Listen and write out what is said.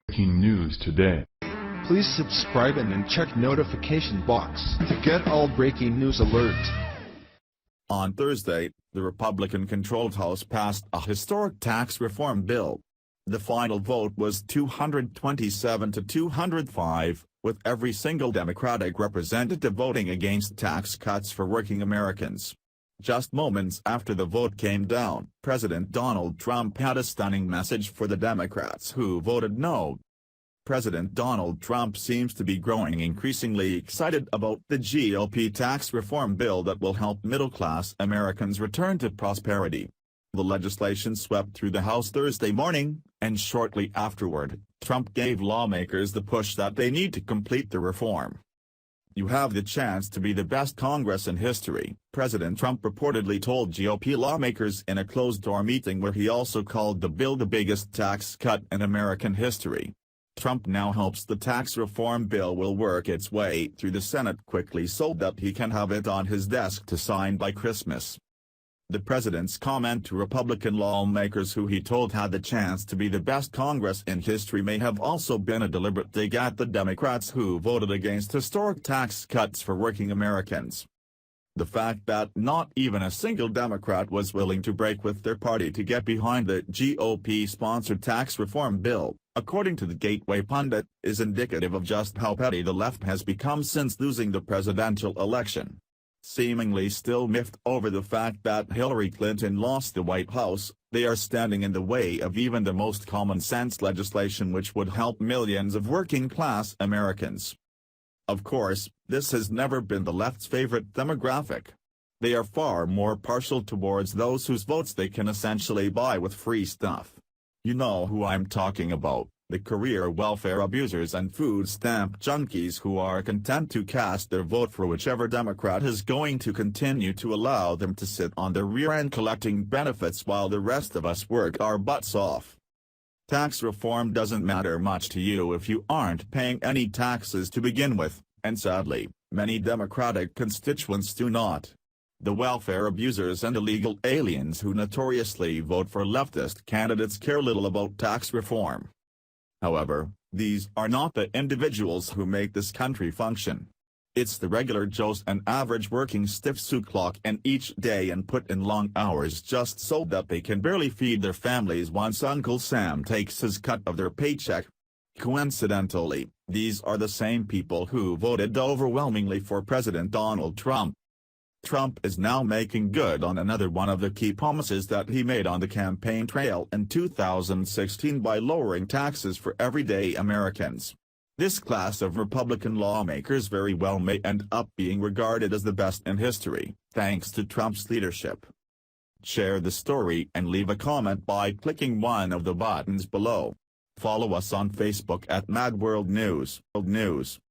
Breaking news today. Please subscribe and then check notification box to get all breaking news alerts. On Thursday, the Republican-controlled House passed a historic tax reform bill. The final vote was 227 to 205, with every single Democratic representative voting against tax cuts for working Americans. Just moments after the vote came down, President Donald Trump had a stunning message for the Democrats who voted no. President Donald Trump seems to be growing increasingly excited about the GOP tax reform bill that will help middle-class Americans return to prosperity. The legislation swept through the House Thursday morning, and shortly afterward, Trump gave lawmakers the push that they need to complete the reform. "You have the chance to be the best Congress in history," President Trump reportedly told GOP lawmakers in a closed-door meeting where he also called the bill the biggest tax cut in American history. Trump now hopes the tax reform bill will work its way through the Senate quickly so that he can have it on his desk to sign by Christmas. The president's comment to Republican lawmakers who he told had the chance to be the best Congress in history may have also been a deliberate dig at the Democrats who voted against historic tax cuts for working Americans. The fact that not even a single Democrat was willing to break with their party to get behind the GOP-sponsored tax reform bill, according to the Gateway pundit, is indicative of just how petty the left has become since losing the presidential election. Seemingly still miffed over the fact that Hillary Clinton lost the White House, they are standing in the way of even the most common-sense legislation which would help millions of working-class Americans. Of course, this has never been the left's favorite demographic. They are far more partial towards those whose votes they can essentially buy with free stuff. You know who I'm talking about, the career welfare abusers and food stamp junkies who are content to cast their vote for whichever Democrat is going to continue to allow them to sit on their rear end collecting benefits while the rest of us work our butts off. Tax reform doesn't matter much to you if you aren't paying any taxes to begin with, and sadly, many Democratic constituents do not. The welfare abusers and illegal aliens who notoriously vote for leftist candidates care little about tax reform. However, these are not the individuals who make this country function. It's the regular Joes and average working stiffs who clock in each day and put in long hours just so that they can barely feed their families once Uncle Sam takes his cut of their paycheck. Coincidentally, these are the same people who voted overwhelmingly for President Donald Trump. Trump is now making good on another one of the key promises that he made on the campaign trail in 2016 by lowering taxes for everyday Americans. This class of Republican lawmakers very well may end up being regarded as the best in history, thanks to Trump's leadership. Share the story and leave a comment by clicking one of the buttons below. Follow us on Facebook at Mad World News.